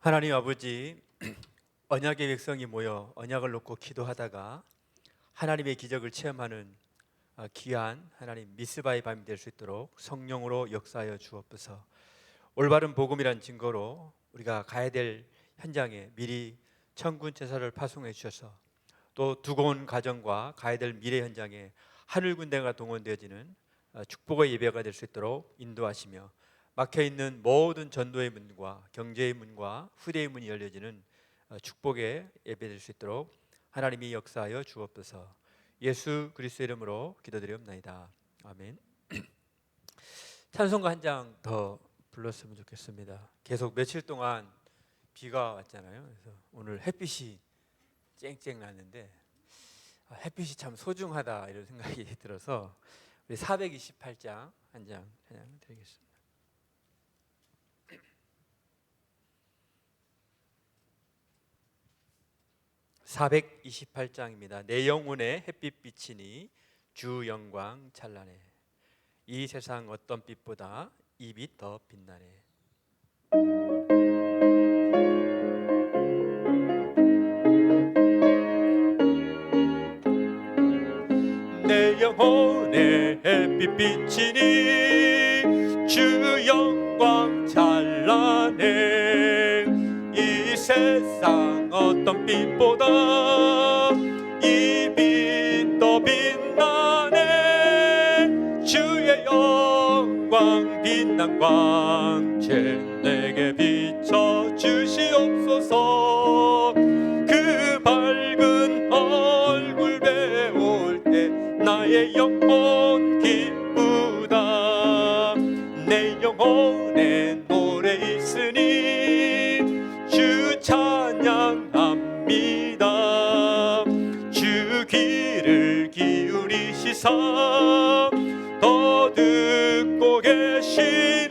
하나님 아버지, 언약의 백성이 모여 언약을 놓고 기도하다가 하나님의 기적을 체험하는 귀한 하나님 미스바의 밤이 될 수 있도록 성령으로 역사하여 주옵소서. 올바른 복음이란 증거로 우리가 가야 될 현장에 미리 천군 제사를 파송해 주셔서 또 두고 온 가정과 가야 될 미래 현장에 하늘 군대가 동원되어지는 축복의 예배가 될 수 있도록 인도하시며, 막혀있는 모든 전도의 문과 경제의 문과 후대의 문이 열려지는 축복의 예배될 수 있도록 하나님이 역사하여 주옵소서. 예수 그리스도의 이름으로 기도드리옵나이다. 아멘. 찬송가 한 장 더 불렀으면 좋겠습니다. 계속 며칠 동안 비가 왔잖아요. 그래서 오늘 햇빛이 쨍쨍 났는데 햇빛이 참 소중하다 이런 생각이 들어서 우리 428장 한 장 드리겠습니다. 428장입니다. 내 영혼에 햇빛 비치니 주 영광 찬란해. 이 세상 어떤 빛보다 이 빛 더 빛나네. 내 영혼에 햇빛 비치니 주 영광 찬란해. 이 세상 어떤 빛보다 이 빛 더 빛나네. 주의 영광 빛난 광채 내게 비춰 주시옵소서. 그 밝은 얼굴 배울 때 나의 영혼 기쁘다. 내 영혼에 노래 있으니 주 찬양합니다. 주 귀를 기울이시사 더 듣고 계시네.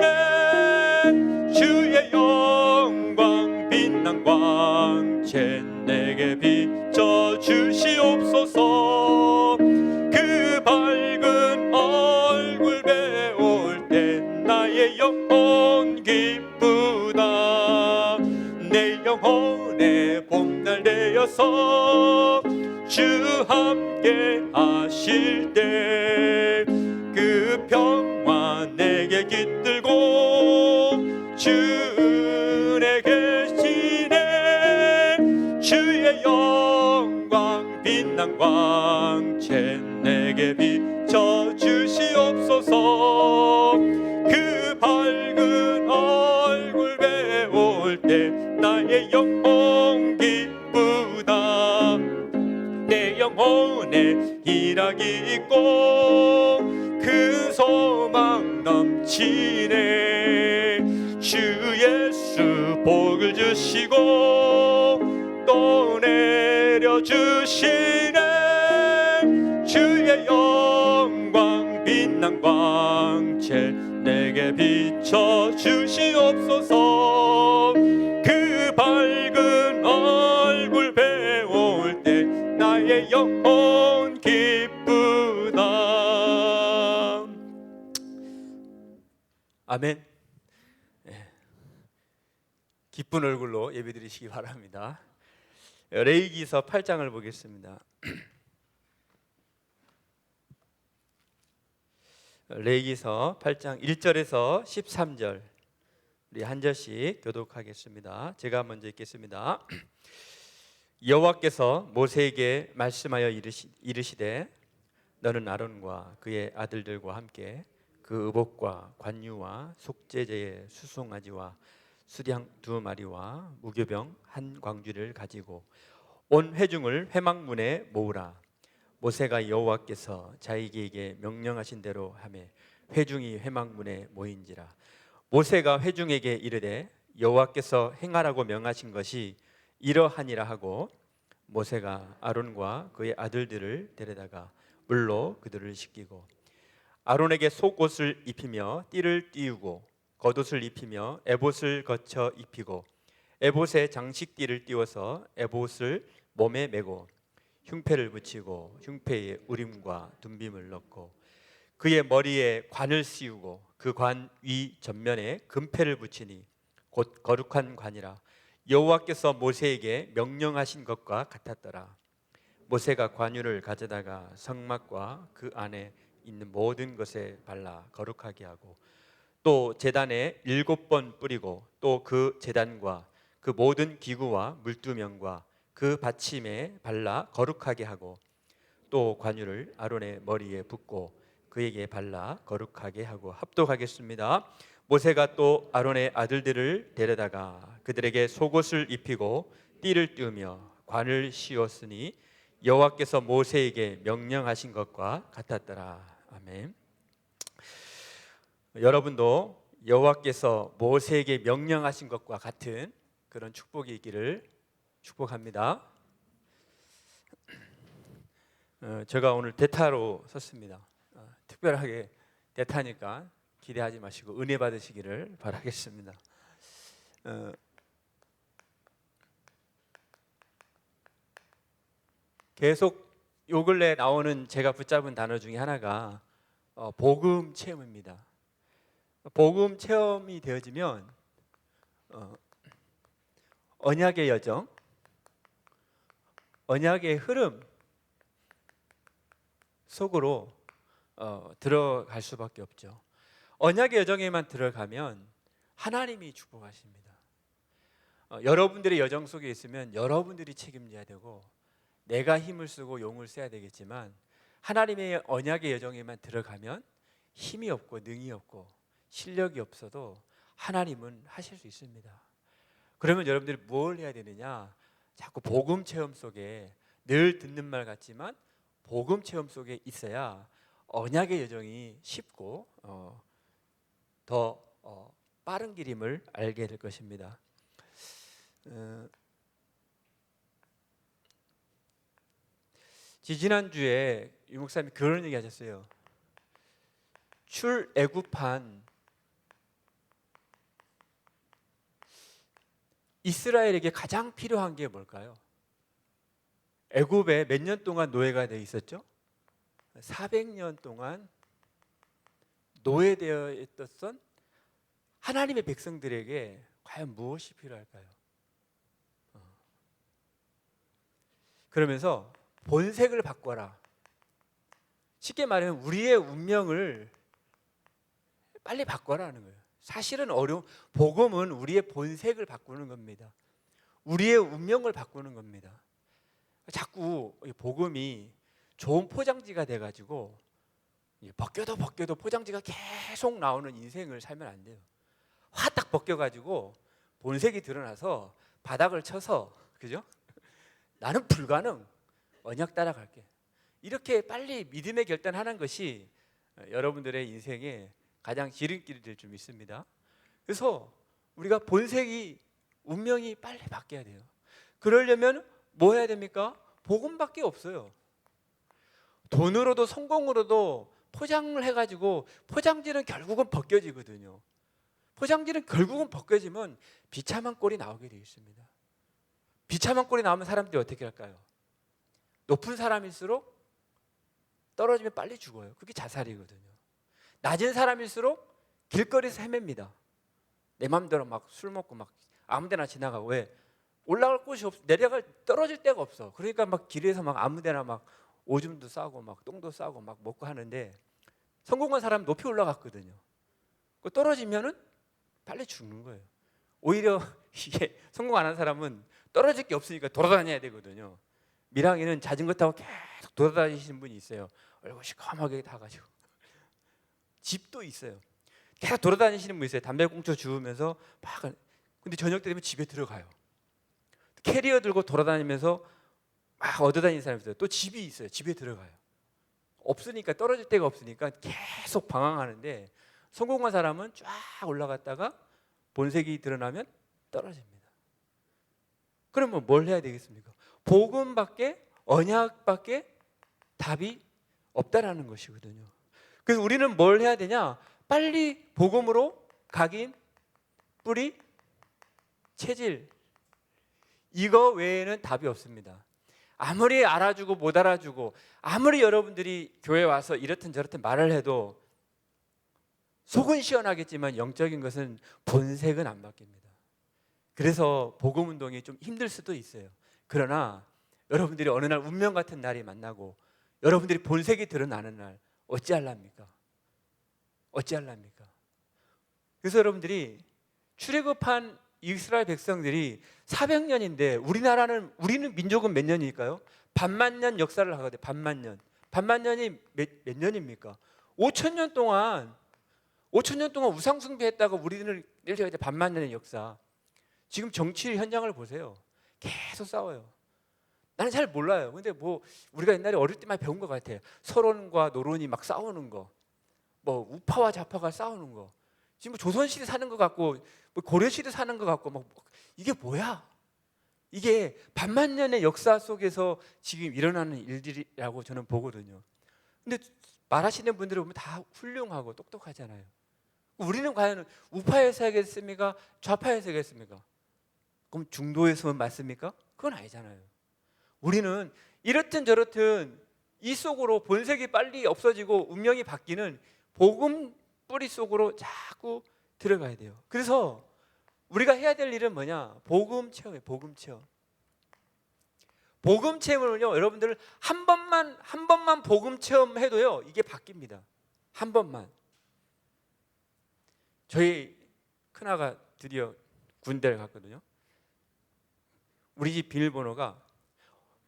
주의 영광 빛난 광채 내게 비춰 주시옵소서. 그 밝은 얼굴 배울 때 나의 영혼 기쁘다. 내 영혼의 봄날 되어서 주 함께 하실 때 그 평화 내게 깃들고 주 은혜 계시네. 주의 영광 빛난 광채 내게 비춰 주시옵소서. 그 밝은 얼굴 배울 때 나의 영혼 기쁘다. 내 영혼에 희락이 있고 그 소망 넘치네. 주 예수 복을 주시고 또 내려주시네. 주의 영광 빛난 광채 내게 비춰 주시옵소서. 그 밝은 얼굴 배울 때 나의 영혼 기쁘다. 아멘. 기쁜 얼굴로 예배드리시기 바랍니다. 레위기서 8장을 보겠습니다. 레위기서 8장 1절에서 13절 우리 한 절씩 교독하겠습니다. 제가 먼저 읽겠습니다. 여호와께서 모세에게 말씀하여 이르시되 너는 아론과 그의 아들들과 함께 그 의복과 관유와 속죄제의 수송아지와 수량 2마리와 무교병 1광주를 가지고 온 회중을 회막문에 모으라. 모세가 여호와께서 자기에게 명령하신 대로 하매 회중이 회막문에 모인지라. 모세가 회중에게 이르되 여호와께서 행하라고 명하신 것이 이러하니라 하고 모세가 아론과 그의 아들들을 데려다가 물로 그들을 씻기고 아론에게 속옷을 입히며 띠를 띄우고 겉옷을 입히며 에봇을 거쳐 입히고 에봇에 장식띠를 띄워서 에봇을 몸에 메고 흉패를 붙이고 흉패에 우림과 둠빔을 넣고 그의 머리에 관을 씌우고 그 관 위 전면에 금패를 붙이니 곧 거룩한 관이라. 여호와께서 모세에게 명령하신 것과 같았더라. 모세가 관유를 가져다가 성막과 그 안에 있는 모든 것에 발라 거룩하게 하고 또 제단에 7번 뿌리고 또 그 제단과 그 모든 기구와 물두명과 그 받침에 발라 거룩하게 하고 또 관유를 아론의 머리에 붓고 그에게 발라 거룩하게 하고 합독하겠습니다. 모세가 또 아론의 아들들을 데려다가 그들에게 속옷을 입히고 띠를 띠우며 관을 씌웠으니 여호와께서 모세에게 명령하신 것과 같았더라. 아멘. 여러분도 여호와께서 모세에게 명령하신 것과 같은 그런 축복이 있기를 축복합니다. 제가 오늘 대타로 섰습니다. 특별하게 대타니까 기대하지 마시고 은혜 받으시기를 바라겠습니다. 계속 요 근래 나오는 제가 붙잡은 단어 중에 하나가 복음 체험입니다. 복음 체험이 되어지면 언약의 여정, 언약의 흐름 속으로 들어갈 수밖에 없죠. 언약의 여정에만 들어가면 하나님이 축복하십니다. 여러분들의 여정 속에 있으면 여러분들이 책임져야 되고 내가 힘을 쓰고 용을 써야 되겠지만 하나님의 언약의 여정에만 들어가면 힘이 없고 능이 없고 실력이 없어도 하나님은 하실 수 있습니다. 그러면 여러분들이 뭘 해야 되느냐? 자꾸 복음 체험 속에 늘 듣는 말 같지만 복음 체험 속에 있어야 언약의 여정이 쉽고 더 빠른 길임을 알게 될 것입니다. 지지난주에 유 목사님이 그런 얘기 하셨어요. 출애굽한 이스라엘에게 가장 필요한 게 뭘까요? 애굽에 몇 년 동안 노예가 되어 있었죠? 400년 동안 노예되어 있었던 하나님의 백성들에게 과연 무엇이 필요할까요? 그러면서 본색을 바꿔라. 쉽게 말하면 우리의 운명을 빨리 바꿔라는 거예요. 사실은 복음은 우리의 본색을 바꾸는 겁니다. 우리의 운명을 바꾸는 겁니다. 자꾸 복음이 좋은 포장지가 돼가지고 벗겨도 포장지가 계속 나오는 인생을 살면 안 돼요. 화딱 벗겨가지고 본색이 드러나서 바닥을 쳐서, 그죠? 나는 불가능, 언약 따라갈게. 이렇게 빨리 믿음의 결단하는 것이 여러분들의 인생에 가장 지름길이 될 줄 믿습니다. 그래서 우리가 본색이, 운명이 빨리 바뀌어야 돼요. 그러려면 뭐 해야 됩니까? 복음밖에 없어요. 돈으로도 성공으로도 포장을 해가지고 포장지는 결국은 벗겨지거든요. 포장지는 결국은 벗겨지면 비참한 꼴이 나오게 되어 있습니다. 비참한 꼴이 나오면 사람들이 어떻게 할까요? 높은 사람일수록 떨어지면 빨리 죽어요. 그게 자살이거든요. 낮은 사람일수록 길거리에서 헤맵니다. 내 마음대로 막 술 먹고 막 아무데나 지나가고. 왜? 올라갈 곳이 없어. 떨어질 데가 없어. 그러니까 막 길에서 막 아무데나 막 오줌도 싸고 막 똥도 싸고 막 먹고 하는데, 성공한 사람 높이 올라갔거든요. 떨어지면은 빨리 죽는 거예요. 오히려 이게 성공 안 한 사람은 떨어질 게 없으니까 돌아다녀야 되거든요. 밀항에는 자전거 타고 계속 돌아다니시는 분이 있어요. 얼굴 시커멓게 타가지고. 집도 있어요. 계속 돌아다니시는 분 있어요. 담배꽁초 주우면서 막. 근데 저녁 되면 집에 들어가요. 캐리어 들고 돌아다니면서 막 얻어다니는 사람이 있어요. 또 집이 있어요. 집에 들어가요. 없으니까, 떨어질 데가 없으니까 계속 방황하는데, 성공한 사람은 쫙 올라갔다가 본색이 드러나면 떨어집니다. 그러면 뭘 해야 되겠습니까? 복음밖에, 언약밖에 답이 없다라는 것이거든요. 그래서 우리는 뭘 해야 되냐? 빨리 복음으로 각인, 뿌리, 체질, 이거 외에는 답이 없습니다. 아무리 알아주고 못 알아주고, 아무리 여러분들이 교회 와서 이렇든 저렇든 말을 해도 속은 시원하겠지만 영적인 것은 본색은 안 바뀝니다. 그래서 복음 운동이 좀 힘들 수도 있어요. 그러나 여러분들이 어느 날 운명 같은 날이 만나고 여러분들이 본색이 드러나는 날 어찌할랍니까? 어찌할랍니까? 그래서 여러분들이 출애굽한 이스라엘 백성들이 400년인데 우리는 민족은 몇 년일까요? 반만 년 역사를 하거든요. 반만 년. 반만 년이 몇 년입니까? 5천 년 동안 우상 숭배했다가 우리는 이렇게 반만 년의 역사. 지금 정치 현장을 보세요. 계속 싸워요. 나는 잘 몰라요. 근데 뭐 우리가 옛날에 어릴 때만 배운 것 같아요. 서론과 노론이 막 싸우는 거, 뭐 우파와 좌파가 싸우는 거. 지금 뭐 조선시대 사는 것 같고, 뭐 고려시대 사는 것 같고, 막 이게 뭐야? 이게 반만 년의 역사 속에서 지금 일어나는 일들이라고 저는 보거든요. 근데 말하시는 분들을 보면 다 훌륭하고 똑똑하잖아요. 우리는 과연 우파에서 하겠습니까? 좌파에서 하겠습니까? 그럼 중도에서 맞습니까? 그건 아니잖아요. 우리는 이렇든 저렇든 이 속으로 본색이 빨리 없어지고 운명이 바뀌는 복음 뿌리 속으로 자꾸 들어가야 돼요. 그래서 우리가 해야 될 일은 뭐냐? 복음 체험이에요. 복음 체험. 복음 체험을요, 여러분들 한 번만 복음 체험해도요, 이게 바뀝니다. 한 번만. 저희 큰아가 드디어 군대를 갔거든요. 우리 집 비밀번호가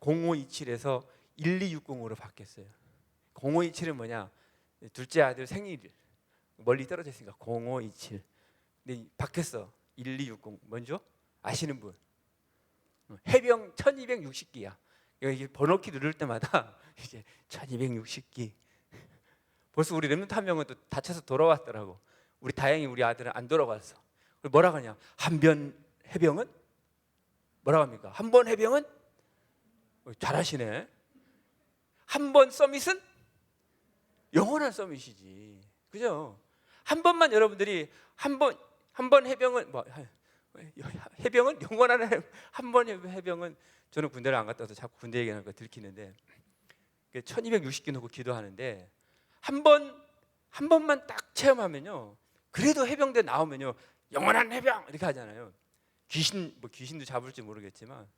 0527에서 1260으로 바뀌었어요. 0527은 뭐냐? 둘째 아들 생일 멀리 떨어져 있으니까 0527. 근데 바뀌었어. 1260. 뭔죠? 아시는 분? 해병 1260기야. 여기 번호키 누를 때마다 이제 1260기. 벌써 우리 렘넌트 한 명은 또 다쳐서 돌아왔더라고. 다행히 우리 아들은 안 돌아왔어. 뭐라고 하냐? 한변 해병은? 뭐라고 합니까? 한 번 해병은? 잘하시네. 한 번 서밋은? 영원한 서밋이지. 그죠? 한 번만 여러분들이 한 번 해병은 해병은 영원한 한 번 해병은 저는 군대를 안 갔다 와서 자꾸 군대 얘기하는 거 들키는데 1260기 놓고 기도하는데 한 번만 딱 체험하면요. 그래도 해병대 나오면요. 영원한 해병 이렇게 하잖아요. 귀신도 잡을지 모르겠지만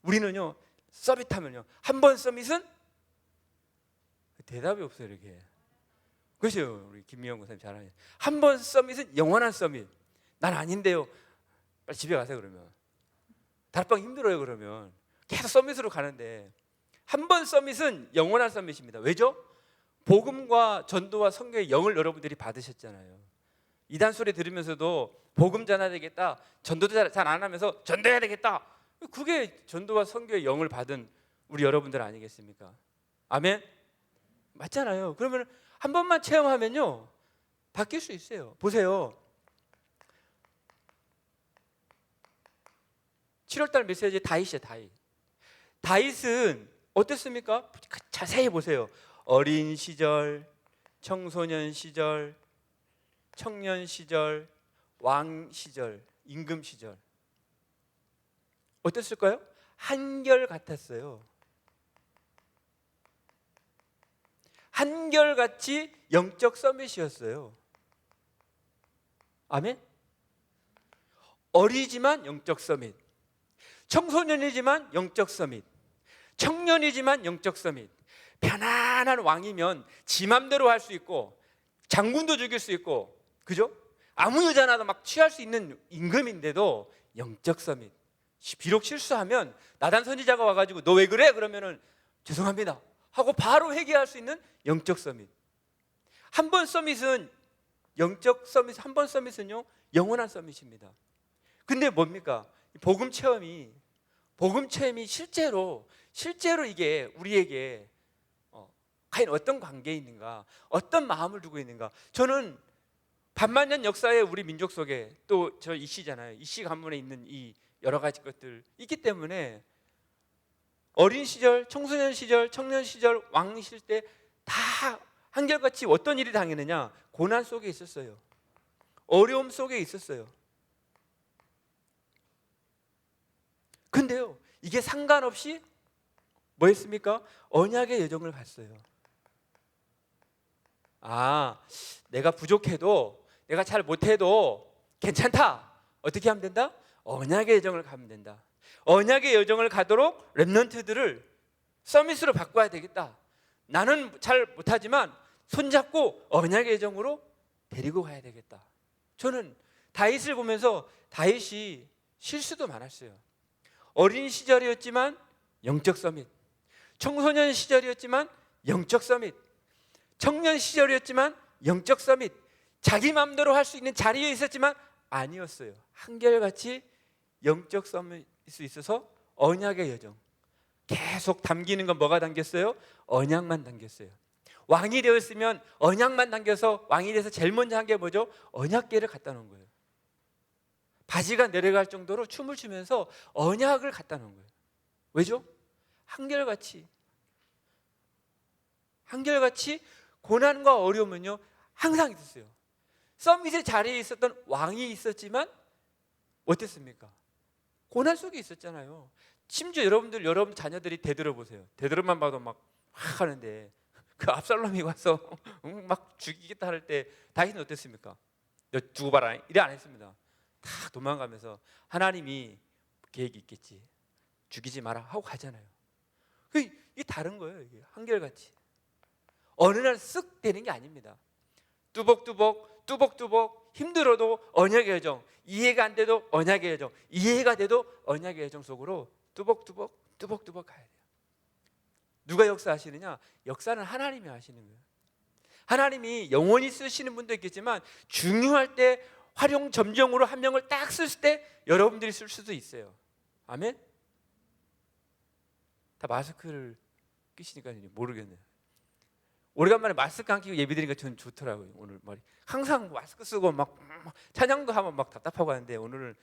우리는요. 서밋하면요. 한 번 서밋은 대답이 없어요. 이렇게. 그렇죠. 우리 김미영 목사님 잘하네. 한 번 서밋은 영원한 서밋. 난 아닌데요. 빨리 집에 가세요 그러면. 다락방 힘들어요 그러면. 계속 서밋으로 가는데 한 번 서밋은 영원한 서밋입니다. 왜죠? 복음과 전도와 성경의 영을 여러분들이 받으셨잖아요. 이단 소리 들으면서도 복음 전해야 되겠다. 전도도 잘 안 하면서 전도해야 되겠다. 그게 전도와 성경의 영을 받은 우리 여러분들 아니겠습니까? 아멘? 맞잖아요. 그러면 한 번만 체험하면요. 바뀔 수 있어요. 보세요. 7월달 메시지 다윗이에요. 다윗은 어땠습니까? 자세히 보세요. 어린 시절, 청소년 시절, 청년 시절, 왕 시절, 임금 시절 어땠을까요? 한결 같았어요. 한결같이 영적 서밋이었어요. 아멘? 어리지만 영적 서밋, 청소년이지만 영적 서밋, 청년이지만 영적 서밋. 편안한 왕이면 지 맘대로 할 수 있고 장군도 죽일 수 있고, 그죠? 아무 여자나도 막 취할 수 있는 임금인데도 영적 서밋. 비록 실수하면 나단 선지자가 와가지고 너 왜 그래? 그러면은 죄송합니다 하고 바로 회개할 수 있는 영적 서밋. 한 번 서밋은 영적 서밋, 한 번 서밋은요 영원한 서밋입니다. 근데 뭡니까? 복음 체험이 실제로 이게 우리에게 과연 어떤 관계에 있는가, 어떤 마음을 두고 있는가. 저는 반만년 역사의 우리 민족 속에 또 저 이씨잖아요. 이씨 가문에 있는 이 여러 가지 것들 있기 때문에 어린 시절, 청소년 시절, 청년 시절, 왕 시절 때 다 한결같이 어떤 일이 당했느냐? 고난 속에 있었어요. 어려움 속에 있었어요. 근데요, 이게 상관없이 뭐 했습니까? 언약의 여정을 갔어요. 내가 부족해도, 내가 잘 못해도 괜찮다. 어떻게 하면 된다? 언약의 여정을 가면 된다. 언약의 여정을 가도록 렘넌트들을 서밋으로 바꿔야 되겠다. 나는 잘 못하지만 손잡고 언약의 여정으로 데리고 가야 되겠다. 저는 다윗을 보면서 다윗이 실수도 많았어요. 어린 시절이었지만 영적 서밋, 청소년 시절이었지만 영적 서밋, 청년 시절이었지만 영적 서밋, 자기 마음대로 할 수 있는 자리에 있었지만 아니었어요. 한결같이 영적 서밋일 수 있어서 언약의 여정, 계속 담기는 건 뭐가 담겼어요? 언약만 담겼어요. 왕이 되었으면 언약만 담겨서 왕이 돼서 제일 먼저 한 게 뭐죠? 언약궤를 갖다 놓은 거예요. 바지가 내려갈 정도로 춤을 추면서 언약을 갖다 놓은 거예요. 왜죠? 한결같이 고난과 어려움은요 항상 있었어요. 서밋의 자리에 있었던 왕이 있었지만 어땠습니까? 고난 속에 있었잖아요. 심지어 여러분 자녀들이 되돌아보세요. 되돌아만 봐도 막 하는데 그 압살롬이 와서 막 죽이겠다 할 때 다윗은 어땠습니까? 너 두고 봐라 이래 안 했습니다. 다 도망가면서 하나님이 계획이 있겠지, 죽이지 마라 하고 가잖아요. 이게 다른 거예요. 이게 한결같이 어느 날 쓱 되는 게 아닙니다. 뚜벅뚜벅 힘들어도 언약의 여정, 이해가 안 돼도 언약의 여정, 이해가 돼도 언약의 여정 속으로 뚜벅뚜벅 가야 돼요. 누가 역사하시느냐? 역사는 하나님이 하시는 거예요. 하나님이 영원히 쓰시는 분도 있겠지만 중요할 때 활용 점정으로 한 명을 딱 쓸 때 여러분들이 쓸 수도 있어요. 아멘? 다 마스크를 끼시니까 모르겠네요. 오래간만에 마스크 안 끼고 예배드리니까 저는 좋더라고요. 오늘 말이 항상 마스크 쓰고 막 찬양도 하면 막 답답하고 하는데 오늘은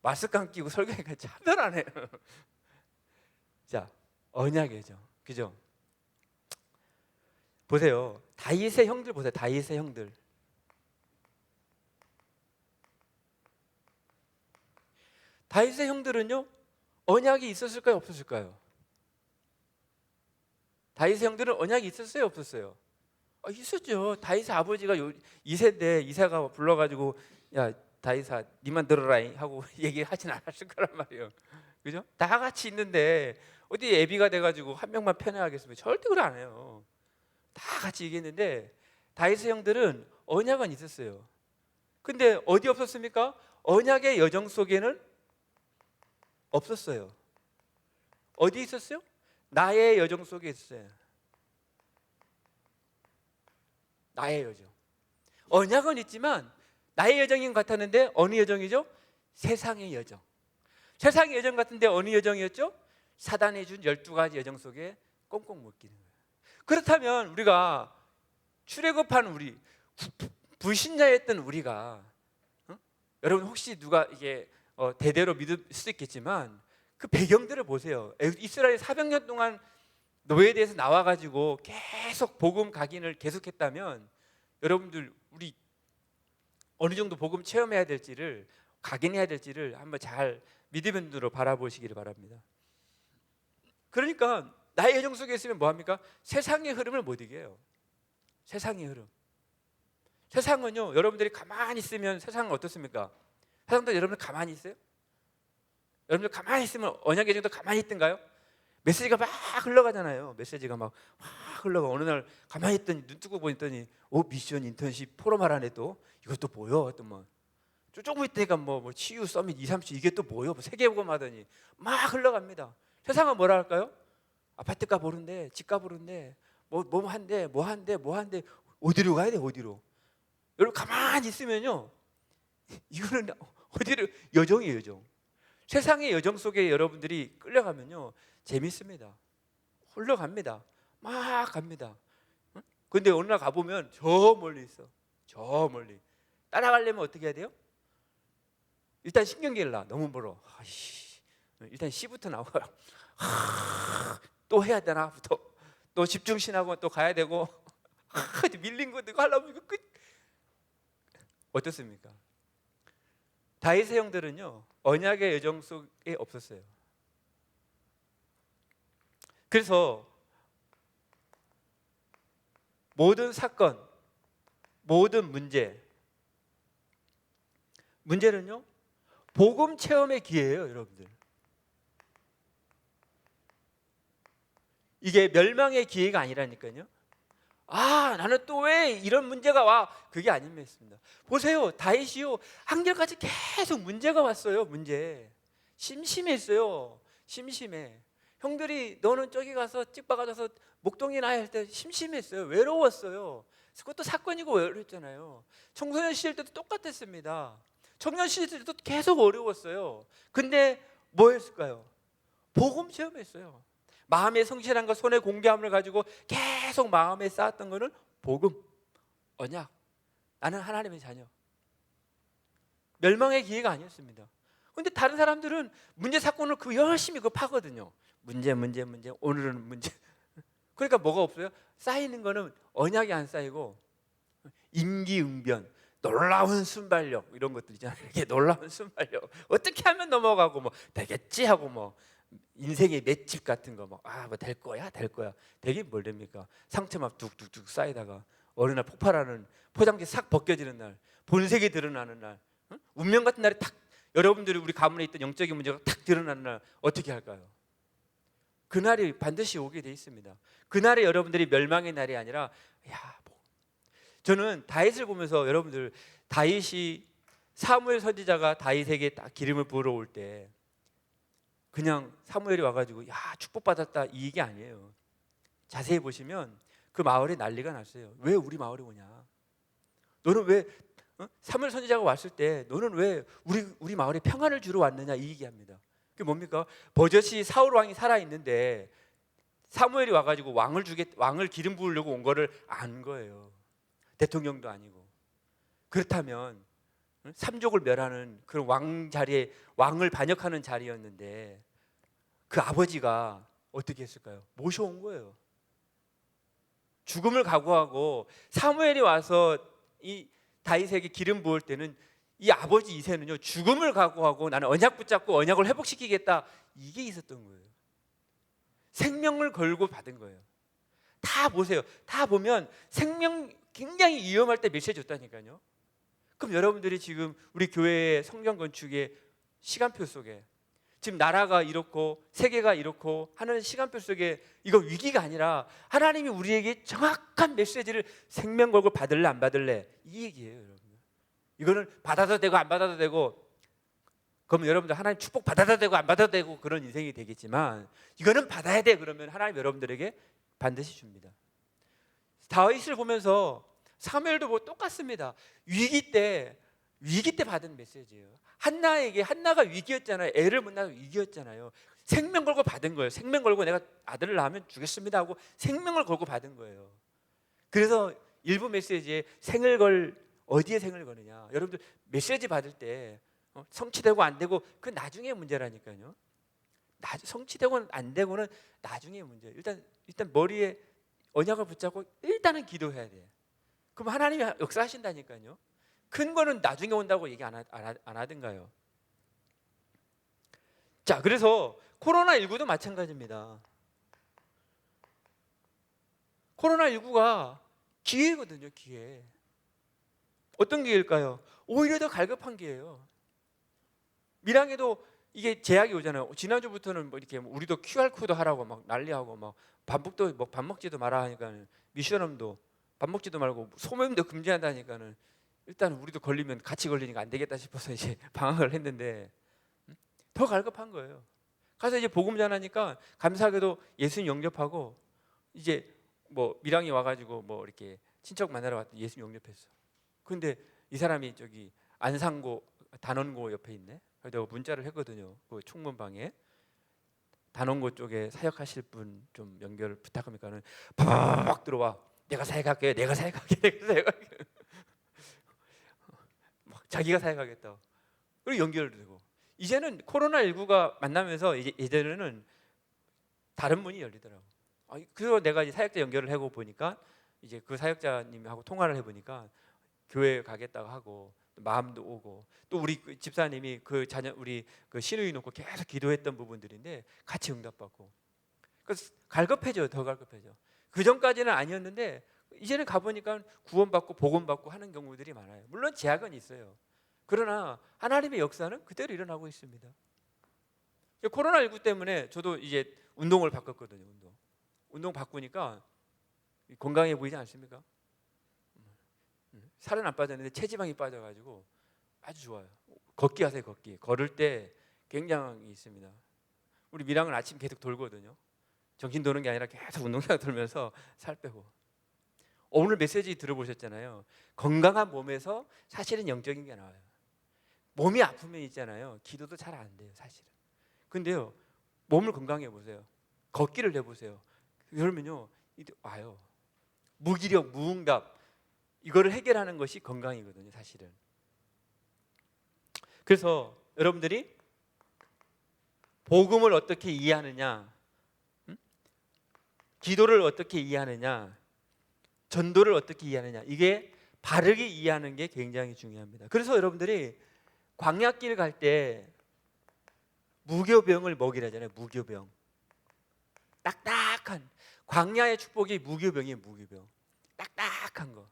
마스크 안 끼고 설교하니까 참 편하네요. 자, 언약의 여정, 그죠? 보세요. 다윗의 형들 보세요. 다윗의 형들. 다윗의 형들은요 언약이 있었을까요? 없었을까요? 다윗의 형들은 언약이 있었어요? 없었어요? 있었죠. 다윗의 아버지가 이세인데 이사가 불러가지고 야 다윗아 니만 들어라 하고 얘기하진 않았을 거란 말이에요. 그죠? 다 같이 있는데 어디 애비가 돼가지고 한 명만 편애하겠습니까? 절대 그래 안 해요. 다 같이 얘기했는데 다윗의 형들은 언약은 있었어요. 근데 어디 없었습니까? 언약의 여정 속에는 없었어요. 어디 있었어요? 나의 여정 속에 있어요. 나의 여정. 언약은 있지만 나의 여정인 것 같았는데 어느 여정이죠? 세상의 여정. 세상의 여정 같은데 어느 여정이었죠? 사단이 준 12가지 여정 속에 꽁꽁 묶이는 거예요. 그렇다면 우리가 출애굽한 우리, 불신자였던 우리가 여러분 혹시 누가 이게 대대로 믿을 수도 있겠지만 그 배경들을 보세요. 이스라엘 400년 동안 노예대에서 나와가지고 계속 복음 각인을 계속했다면 여러분들 우리 어느 정도 복음 체험해야 될지를 각인해야 될지를 한번 잘 믿음의 눈으로 바라보시기를 바랍니다. 그러니까 나의 여정 속에 있으면 뭐합니까? 세상의 흐름을 못 이겨요. 세상의 흐름. 세상은요 여러분들이 가만히 있으면 세상은 어떻습니까? 세상도 여러분들 가만히 있어요? 여러분들 가만히 있으면 언약의 여정도 가만히 있던가요? 메시지가 막 흘러가잖아요. 메시지가 막 흘러가. 어느 날 가만히 있더니 눈 뜨고 보니더니 미션 인턴십 포럼 하라네. 또 이것도 뭐요? 또 뭐 조금 있다니까 뭐 치유 서밋 2, 3주 이게 또 뭐요? 세계복음 하더니 막 흘러갑니다. 세상은 뭐라 할까요? 아파트값 오른데, 집값 오른데, 뭐 한데 어디로 가야 돼? 어디로? 여러분 가만히 있으면요 이거는 어디로? 여정이에요. 여정. 세상의 여정 속에 여러분들이 끌려가면요 재밌습니다. 흘러갑니다. 막 갑니다. 근데 어느 날 가보면 저 멀리 있어. 저 멀리. 따라가려면 어떻게 해야 돼요? 일단 신경계를 놔. 너무 멀어. 일단 C부터 나와요. 또 해야 되나? 또 집중신하고 또 가야 되고 밀린 거 이거 하려면 이거 끝. 어떻습니까? 다윗의 형들은요 언약의 여정 속에 없었어요. 그래서 모든 사건, 모든 문제는요 복음 체험의 기회예요, 여러분들. 이게 멸망의 기회가 아니라니까요. 아, 나는 또 왜 이런 문제가 와? 그게 아닙니다. 보세요, 다윗이요, 한결같이 계속 문제가 왔어요. 문제. 심심했어요. 심심해. 형들이 너는 저기 가서 찍박아져서 목동이나 할 때 심심했어요. 외로웠어요. 그것도 사건이고 외로웠잖아요. 청소년 시절 때도 똑같았습니다. 청년 시절 때도 계속 어려웠어요. 근데 뭐 했을까요? 복음 체험했어요. 마음의 성실함과 손의 공개함을 가지고 계속 마음에 쌓았던 것은 복음, 언약. 나는 하나님의 자녀. 멸망의 기회가 아니었습니다. 근데 다른 사람들은 문제 사건을 열심히 파거든요. 문제. 오늘은 문제. 그러니까 뭐가 없어요? 쌓이는 거는 언약이 안 쌓이고 임기응변, 놀라운 순발력 이런 것들 있잖아요. 이게 놀라운 순발력. 어떻게 하면 넘어가고 뭐 되겠지 하고 뭐 인생의 맷집 같은 거 뭐 될 거야. 되긴 뭘 됩니까? 상처 막 뚝뚝뚝 쌓이다가 어느 날 폭발하는, 포장지 싹 벗겨지는 날, 본색이 드러나는 날, 응? 운명 같은 날이 탁, 여러분들이 우리 가문에 있던 영적인 문제가 탁 드러나는 날 어떻게 할까요? 그날이 반드시 오게 돼 있습니다. 그날에 여러분들이 멸망의 날이 아니라 저는 다윗을 보면서 여러분들, 다윗이 사무엘 선지자가 다윗에게 딱 기름을 부으러 올 때 그냥 사무엘이 와가지고 축복받았다 이게 아니에요. 자세히 보시면 그 마을에 난리가 났어요. 왜 우리 마을에 오냐? 너는 왜 사무엘 선지자가 왔을 때 너는 왜 우리 마을에 평안을 주러 왔느냐 이 얘기합니다. 그게 뭡니까? 버젓이 사울 왕이 살아 있는데 사무엘이 와가지고 왕을 기름 부으려고 온 거를 안 거예요. 대통령도 아니고. 그렇다면 삼족을 멸하는 그런 왕 자리에, 왕을 반역하는 자리였는데 그 아버지가 어떻게 했을까요? 모셔온 거예요. 죽음을 각오하고 사무엘이 와서 이 다윗에게 기름 부을 때는 이 아버지 이세는요, 죽음을 각오하고 나는 언약 붙잡고 언약을 회복시키겠다 이게 있었던 거예요. 생명을 걸고 받은 거예요. 다 보세요. 다 보면 생명 굉장히 위험할 때 메시지 줬다니까요. 그럼 여러분들이 지금 우리 교회의 성경 건축의 시간표 속에 지금 나라가 이렇고 세계가 이렇고 하는 시간표 속에 이거 위기가 아니라 하나님이 우리에게 정확한 메시지를 생명 걸고 받을래 안 받을래 이 얘기예요, 여러분. 이거는 받아도 되고 안 받아도 되고, 그러면 여러분들 하나님 축복 받아도 되고 안 받아도 되고 그런 인생이 되겠지만 이거는 받아야 돼. 그러면 하나님 여러분들에게 반드시 줍니다. 다윗을 보면서 사무엘도 뭐 똑같습니다. 위기 때 받은 메시지예요. 한나가 위기였잖아요. 애를 못 낳아서 위기였잖아요. 생명 걸고 받은 거예요. 생명 걸고 내가 아들을 낳으면 주겠습니다 하고 생명을 걸고 받은 거예요. 그래서 일부 메시지에 어디에 생을 거느냐. 여러분들 메시지 받을 때 성취되고 안 되고 그 나중에 문제라니까요. 성취되고 안 되고는 나중에 문제예요. 일단 머리에 언약을 붙잡고 일단은 기도해야 돼. 그럼 하나님이 역사하신다니까요. 큰 거는 나중에 온다고 얘기 안 하든가요. 자, 그래서 코로나19도 마찬가지입니다. 코로나19가 기회거든요, 기회. 어떤 기회일까요? 오히려 더 갈급한 기회예요. 밀양에도 이게 제약이 오잖아요. 지난주부터는 뭐 이렇게 우리도 QR코드 하라고 막 난리하고 막 밥 먹지도 마라 하니까 미션홈도 밥 먹지도 말고 소모임도 금지한다니까는 일단 우리도 걸리면 같이 걸리니까 안 되겠다 싶어서 이제 방황을 했는데 더 갈급한 거예요. 가서 이제 복음 전하니까 감사하게도 예수님 영접하고 이제 뭐 밀양이 와가지고 뭐 이렇게 친척 만나러 왔더니 예수님 영접했어. 근데 이 사람이 저기 안산고 단원고 옆에 있네. 그래서 내가 문자를 했거든요. 그 총문방에 단원고 쪽에 사역하실 분 좀 연결 부탁합니까는 팍 들어와. 내가 사역할게. 막 자기가 사역하겠다. 그리고 연결되고. 이제는 코로나19가 만나면서 이제 예전에는 다른 문이 열리더라고. 그래서 내가 이제 사역자 연결을 하고 보니까 이제 그 사역자님하고 통화를 해보니까 교회 가겠다고 하고 마음도 오고 또 우리 집사님이 그 자녀 우리 그 신우이 놓고 계속 기도했던 부분들인데 같이 응답받고 그래서 갈급해져요. 더 갈급해져. 그 전까지는 아니었는데 이제는 가보니까 구원받고 복음받고 하는 경우들이 많아요. 물론 제약은 있어요. 그러나 하나님의 역사는 그대로 일어나고 있습니다. 코로나19 때문에 저도 이제 운동을 바꿨거든요. 운동 바꾸니까 건강해 보이지 않습니까? 살은 안 빠졌는데 체지방이 빠져가지고 아주 좋아요. 걷기 하세요. 걷기. 걸을 때 굉장히 있습니다. 우리 미랑은 아침 계속 돌거든요. 정신 도는 게 아니라 계속 운동장 돌면서 살 빼고. 오늘 메시지 들어보셨잖아요. 건강한 몸에서 사실은 영적인 게 나와요. 몸이 아프면 있잖아요. 기도도 잘 안 돼요, 사실은. 근데요, 몸을 건강해 보세요. 걷기를 해보세요. 그러면요, 와요. 무기력, 무응답, 이거를 해결하는 것이 건강이거든요, 사실은. 그래서 여러분들이 복음을 어떻게 이해하느냐, 기도를 어떻게 이해하느냐, 전도를 어떻게 이해하느냐, 이게 바르게 이해하는 게 굉장히 중요합니다. 그래서 여러분들이 광야길 갈 때 무교병을 먹이라잖아요. 무교병. 딱딱한 광야의 축복이 무교병이에요. 무교병. 딱딱한 거.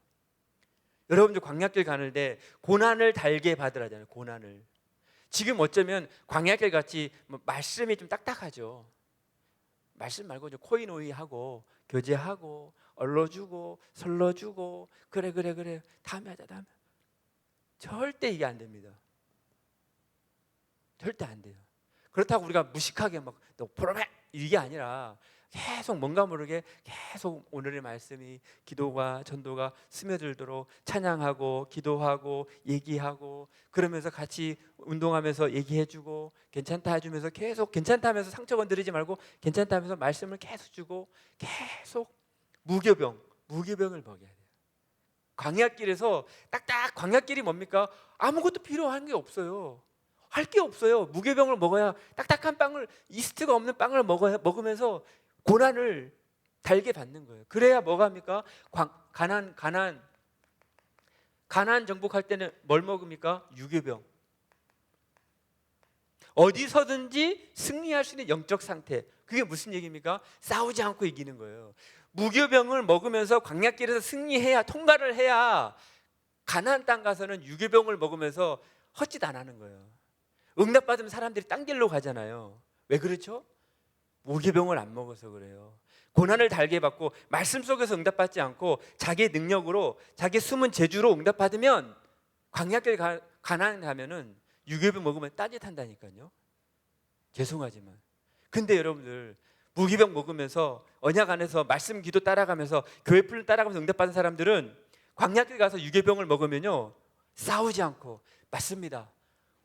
여러분들 광야길 가는데 고난을 달게 받으라잖아요. 고난을. 지금 어쩌면 광야길 같이 말씀이 좀 딱딱하죠. 말씀 말고 코인오이 하고 교제하고 얼러주고 설러주고 그래 다음에 하자 다음에. 절대 이게 안 됩니다. 절대 안 돼요. 그렇다고 우리가 무식하게 너 보러매 이게 아니라 계속 뭔가 모르게 계속 오늘의 말씀이 기도가 전도가 스며들도록 찬양하고 기도하고 얘기하고 그러면서 같이 운동하면서 얘기해주고 괜찮다 해주면서 계속 괜찮다 하면서 상처 건드리지 말고 괜찮다 하면서 말씀을 계속 주고 계속 무교병을 먹여야 돼요. 광야길에서 딱딱 광야길이 뭡니까? 아무것도 필요한 게 없어요. 할 게 없어요. 무교병을 먹어야 딱딱한 빵을 이스트가 없는 빵을 먹으면서 고난을 달게 받는 거예요. 그래야 뭐가 합니까? 가난 정복할 때는 뭘 먹습니까? 유교병. 어디서든지 승리할 수 있는 영적 상태. 그게 무슨 얘기입니까? 싸우지 않고 이기는 거예요. 무교병을 먹으면서 광야길에서 승리해야 통과를 해야 가나안 땅 가서는 유교병을 먹으면서 헛짓 안 하는 거예요. 응답받으면 사람들이 딴 길로 가잖아요. 왜 그렇죠? 무교병을 안 먹어서 그래요. 고난을 달게 받고 말씀 속에서 응답받지 않고 자기의 능력으로 자기 숨은 재주로 응답받으면 광야길 가나안 가면은 유교병 먹으면 딴짓한다니까요. 죄송하지만. 근데 여러분들 무교병 먹으면서 언약 안에서 말씀 기도 따라가면서 교회 풀 따라가면서 응답받은 사람들은 광야길 가서 유교병을 먹으면요 싸우지 않고 맞습니다.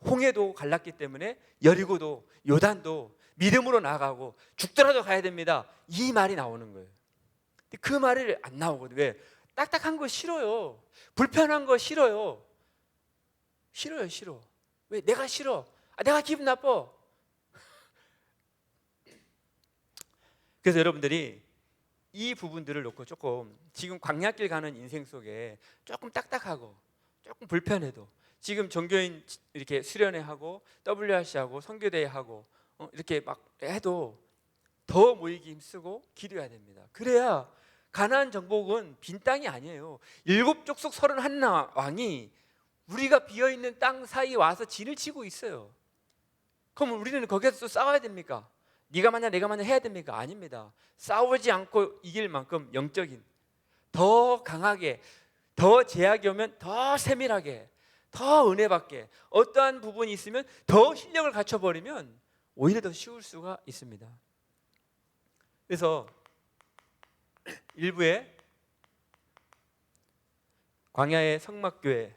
홍해도 갈랐기 때문에 여리고도 요단도 믿음으로 나아가고 죽더라도 가야 됩니다. 이 말이 나오는 거예요. 근데 그 말이 안 나오거든요. 왜? 딱딱한 거 싫어요. 불편한 거 싫어요. 싫어. 왜? 내가 싫어. 내가 기분 나빠. 그래서 여러분들이 이 부분들을 놓고 조금 지금 광야길 가는 인생 속에 조금 딱딱하고 조금 불편해도 지금 종교인 이렇게 수련회 하고 WRC 하고 선교대회 하고 이렇게 막 해도 더 모이기 힘쓰고 기도해야 됩니다. 그래야 가나안 정복은 빈 땅이 아니에요. 7족속 31왕이 우리가 비어있는 땅 사이에 와서 진을 치고 있어요. 그럼 우리는 거기서 또 싸워야 됩니까? 네가 마냐 내가 마냐 해야 됩니까? 아닙니다. 싸우지 않고 이길 만큼 영적인 더 강하게 더 제약이 오면 더 세밀하게 더 은혜 받게 어떠한 부분이 있으면 더 실력을 갖춰버리면 오히려 더 쉬울 수가 있습니다. 그래서 일부에 광야의 성막교회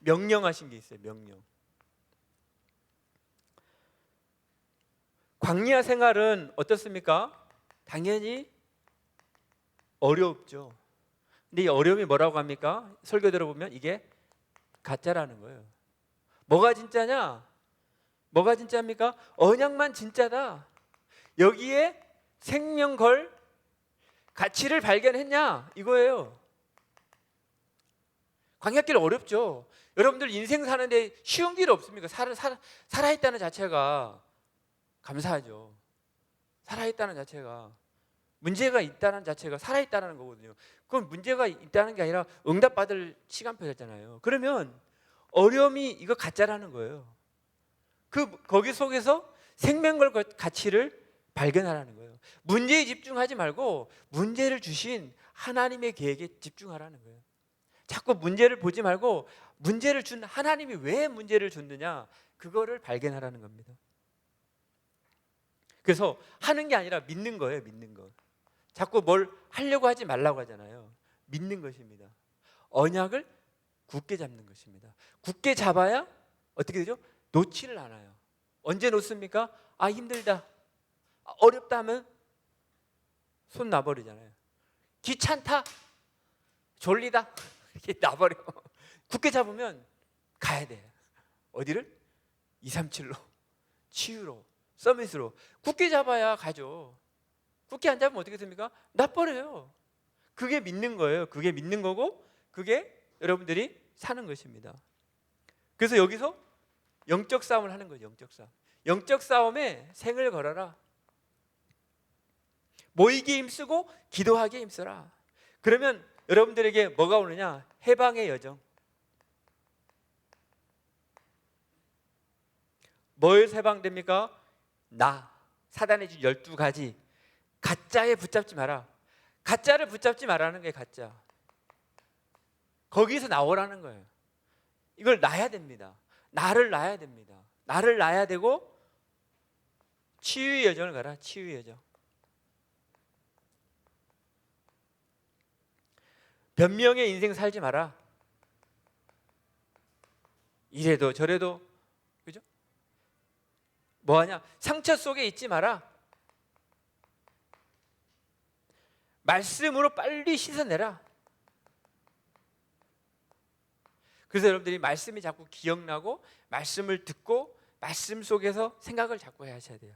명령하신 게 있어요. 명령. 광야 생활은 어떻습니까? 당연히 어렵죠. 근데 이 어려움이 뭐라고 합니까? 설교 들어보면 이게 가짜라는 거예요. 뭐가 진짜냐? 뭐가 진짜입니까? 언약만 진짜다. 여기에 생명 걸 가치를 발견했냐? 이거예요. 광야길 어렵죠. 여러분들 인생 사는데 쉬운 길 없습니까? 살아있다는 자체가 감사하죠. 살아있다는 자체가. 문제가 있다는 자체가 살아있다는 거거든요. 그건 문제가 있다는 게 아니라 응답받을 시간표였잖아요. 그러면 어려움이 이거 가짜라는 거예요. 거기 속에서 생명과 가치를 발견하라는 거예요. 문제에 집중하지 말고 문제를 주신 하나님의 계획에 집중하라는 거예요. 자꾸 문제를 보지 말고 문제를 준 하나님이 왜 문제를 줬느냐, 그거를 발견하라는 겁니다. 그래서 하는 게 아니라 믿는 거예요. 믿는 거. 자꾸 뭘 하려고 하지 말라고 하잖아요. 믿는 것입니다. 언약을 굳게 잡는 것입니다. 굳게 잡아야 어떻게 되죠? 놓지를 않아요. 언제 놓습니까? 아, 힘들다, 어렵다 하면 손 놔버리잖아요. 귀찮다, 졸리다 이렇게 놔버려. 굳게 잡으면 가야 돼. 어디를? 237로, 치유로, 서밋으로. 굳게 잡아야 가죠. 굳게 안 잡으면 어떻게 됩니까? 놔버려요. 그게 믿는 거예요. 그게 믿는 거고, 그게 여러분들이 사는 것입니다. 그래서 여기서 영적 싸움을 하는 거죠. 영적 싸움. 영적 싸움에 생을 걸어라. 모이기에 힘쓰고 기도하기에 힘써라. 그러면 여러분들에게 뭐가 오느냐? 해방의 여정. 뭐에서 해방됩니까? 사단의 주 12가지 가짜에 붙잡지 마라. 가짜를 붙잡지 말라는 게 가짜. 거기서 나오라는 거예요. 이걸 놔야 됩니다. 나를 놔야 됩니다. 나를 놔야 되고 치유의 여정을 가라. 치유의 여정. 변명의 인생 살지 마라. 이래도 저래도, 그죠? 뭐하냐? 상처 속에 있지 마라. 말씀으로 빨리 씻어내라. 그래서 여러분들이 말씀이 자꾸 기억나고 말씀을 듣고 말씀 속에서 생각을 자꾸 하셔야 돼요.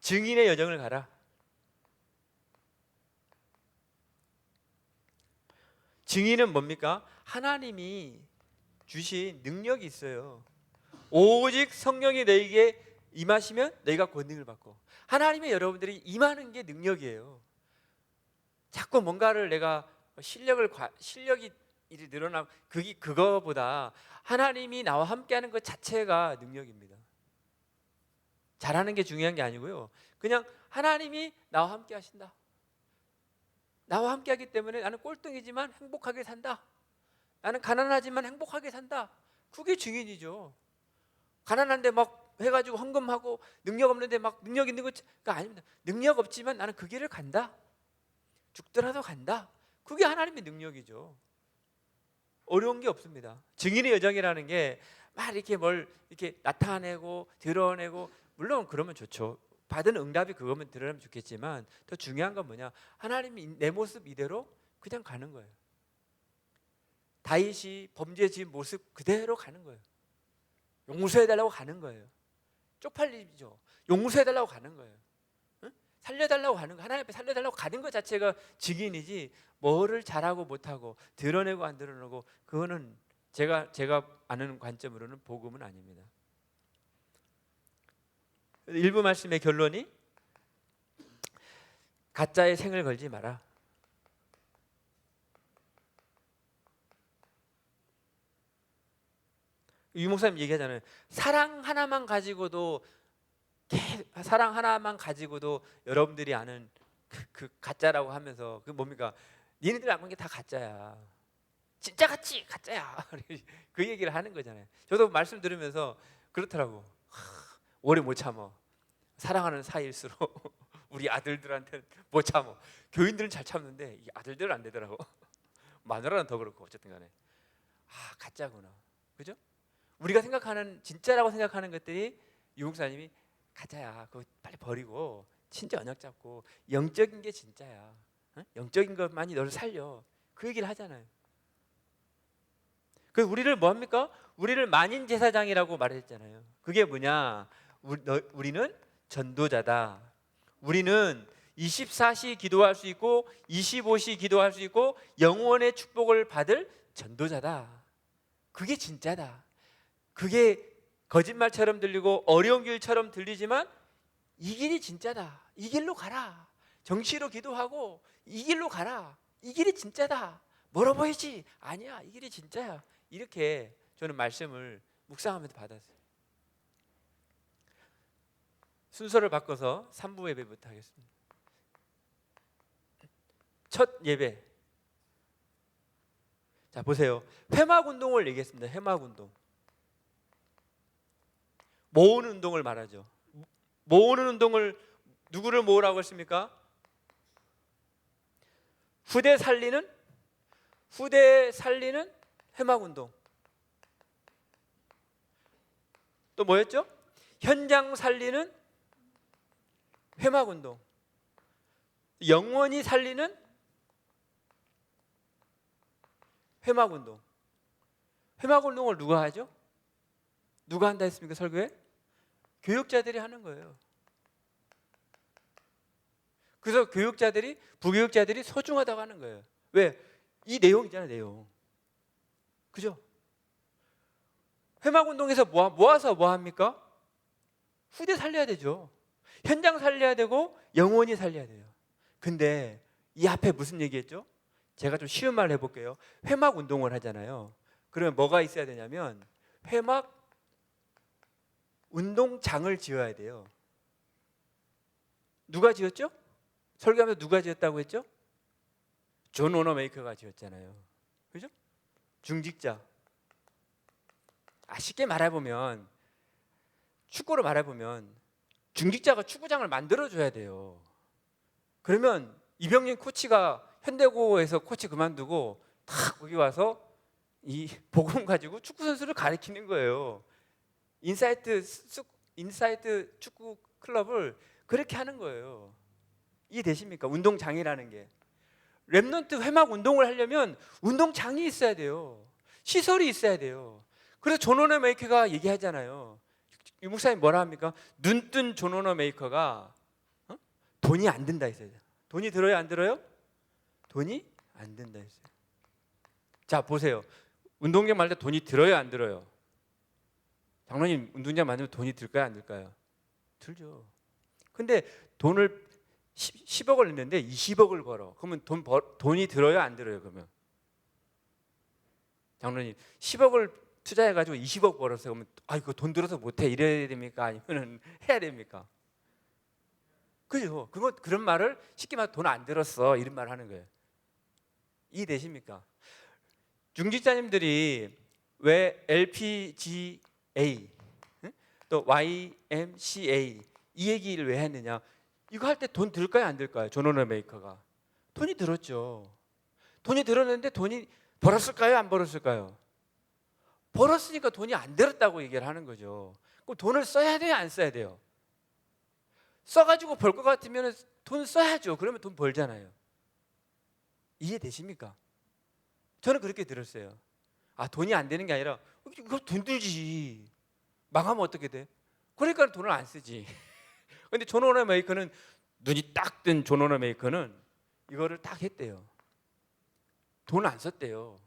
증인의 여정을 가라. 증인은 뭡니까? 하나님이 주신 능력이 있어요. 오직 성령이 너에게 임하시면 너희가 권능을 받고. 하나님의 여러분들이 임하는 게 능력이에요. 자꾸 뭔가를 내가 실력이 늘어나고, 그거보다 하나님이 나와 함께하는 것 자체가 능력입니다. 잘하는 게 중요한 게 아니고요. 그냥 하나님이 나와 함께 하신다. 나와 함께 하기 때문에 나는 꼴등이지만 행복하게 산다. 나는 가난하지만 행복하게 산다. 그게 증인이죠. 가난한데 막 해가지고 헌금하고 능력 없는데 막 능력 있는 거가 아닙니다. 능력 없지만 나는 그 길을 간다. 죽더라도 간다. 그게 하나님의 능력이죠. 어려운 게 없습니다. 증인의 여정이라는 게 막 이렇게 뭘 이렇게 나타내고 드러내고, 물론 그러면 좋죠. 받은 응답이 그거면 드러나면 좋겠지만, 더 중요한 건 뭐냐? 하나님이 내 모습 이대로 그냥 가는 거예요. 다윗이 범죄 지은 모습 그대로 가는 거예요. 용서해달라고 가는 거예요. 쪽팔리죠. 용서해달라고 가는 거예요. 응? 살려달라고 가는 거, 하나님 앞에 살려달라고 가는 것 자체가 증인이지, 뭐를 잘하고 못하고 드러내고 안 드러내고, 그거는 제가 아는 관점으로는 복음은 아닙니다. 일부 말씀의 결론이 가짜의 생을 걸지 마라. 유 목사님 얘기하잖아요. 사랑 하나만 가지고도 여러분들이 아는 그 가짜라고 하면서, 그 뭡니까? 니네들 아는 게 다 가짜야. 진짜 같이 가짜야. 그 얘기를 하는 거잖아요. 저도 말씀 들으면서 그렇더라고. 오래 못 참어. 사랑하는 사이일수록 우리 아들들한테는 못 참어. 교인들은 잘 참는데 이 아들들은 안 되더라고. 마누라는 더 그렇고. 어쨌든 간에 가짜구나. 그죠? 우리가 생각하는, 진짜라고 생각하는 것들이 유 목사님이 가짜야. 그거 빨리 버리고 진짜 언약 잡고 영적인 게 진짜야. 응? 영적인 것만이 너를 살려. 그 얘기를 하잖아요. 그 우리를 뭐 합니까? 우리를 만인 제사장이라고 말했잖아요. 그게 뭐냐? 우리는 전도자다. 우리는 24시 기도할 수 있고 25시 기도할 수 있고 영원의 축복을 받을 전도자다. 그게 진짜다. 그게 거짓말처럼 들리고 어려운 길처럼 들리지만 이 길이 진짜다. 이 길로 가라. 정시로 기도하고 이 길로 가라. 이 길이 진짜다. 멀어 보이지? 아니야. 이 길이 진짜야. 이렇게 저는 말씀을 묵상하면서 받았어요. 순서를 바꿔서 3부 예배부터 하겠습니다. 첫 예배. 자, 보세요. 회막 운동을 얘기했습니다. 회막 운동. 모으는 운동을 말하죠. 모으는 운동을 누구를 모으라고 했습니까? 후대 살리는 회막 운동. 또 뭐였죠? 현장 살리는 회막 운동. 영원히 살리는 회막 운동. 회막 운동을 누가 하죠? 누가 한다 했습니까? 설교에? 교육자들이 하는 거예요. 그래서 교육자들이, 부교육자들이 소중하다고 하는 거예요. 왜? 이 내용이잖아요, 내용. 그죠? 회막 운동에서 모아서 뭐 합니까? 후대 살려야 되죠. 현장 살려야 되고 영원히 살려야 돼요. 근데 이 앞에 무슨 얘기했죠? 제가 좀 쉬운 말을 해볼게요. 회막 운동을 하잖아요. 그러면 뭐가 있어야 되냐면 회막 운동장을 지어야 돼요. 누가 지었죠? 설교하면서 누가 지었다고 했죠? 존 워너메이커가 지었잖아요. 그죠? 중직자. 쉽게 말해보면, 축구로 말해보면 중직자가 축구장을 만들어줘야 돼요. 그러면 이병민 코치가 현대고에서 코치 그만두고 탁 거기 와서 이 복음 가지고 축구 선수를 가르치는 거예요. 인사이트 축구 클럽을 그렇게 하는 거예요. 이해되십니까? 운동장이라는 게. 렘넌트 회막 운동을 하려면 운동장이 있어야 돼요. 시설이 있어야 돼요. 그래서 존 워너메이커가 얘기하잖아요. 이 목사님 뭐라 합니까? 눈뜬 존 워너메이커가 돈이 안 든다 했어요. 돈이 들어요, 안 들어요? 돈이 안 든다 했어요. 자, 보세요. 운동장 만들 때 돈이 들어요, 안 들어요? 장로님, 운동장 만들면 돈이 들까요, 안 들까요? 들죠. 근데 돈을 10억을 냈는데 20억을 벌어. 그러면 돈이 들어요, 안 들어요? 그러면 장로님 10억을 투자해가지고 20억 벌었어요. 그러면 이거 돈 들어서 못해 이래야 됩니까? 아니면 해야 됩니까? 그죠? 그런 말을 쉽게 말해 돈 안 들었어 이런 말 하는 거예요. 이해되십니까? 중직자님들이 왜 LPGA 또 YMCA 이 얘기를 왜 했느냐? 이거 할 때 돈 들까요, 안 들까요? 존 워너메이커가 돈이 들었죠. 돈이 들었는데 돈이 벌었을까요, 안 벌었을까요? 벌었으니까 돈이 안 들었다고 얘기를 하는 거죠. 그럼 돈을 써야 돼요, 안 써야 돼요? 써가지고 벌 것 같으면 돈 써야죠. 그러면 돈 벌잖아요. 이해되십니까? 저는 그렇게 들었어요. 돈이 안 되는 게 아니라 이거 돈 들지. 망하면 어떻게 돼? 그러니까 돈을 안 쓰지. 근데 존 워너메이커는 눈이 딱 뜬 존 워너메이커는 이거를 딱 했대요. 돈을 안 썼대요.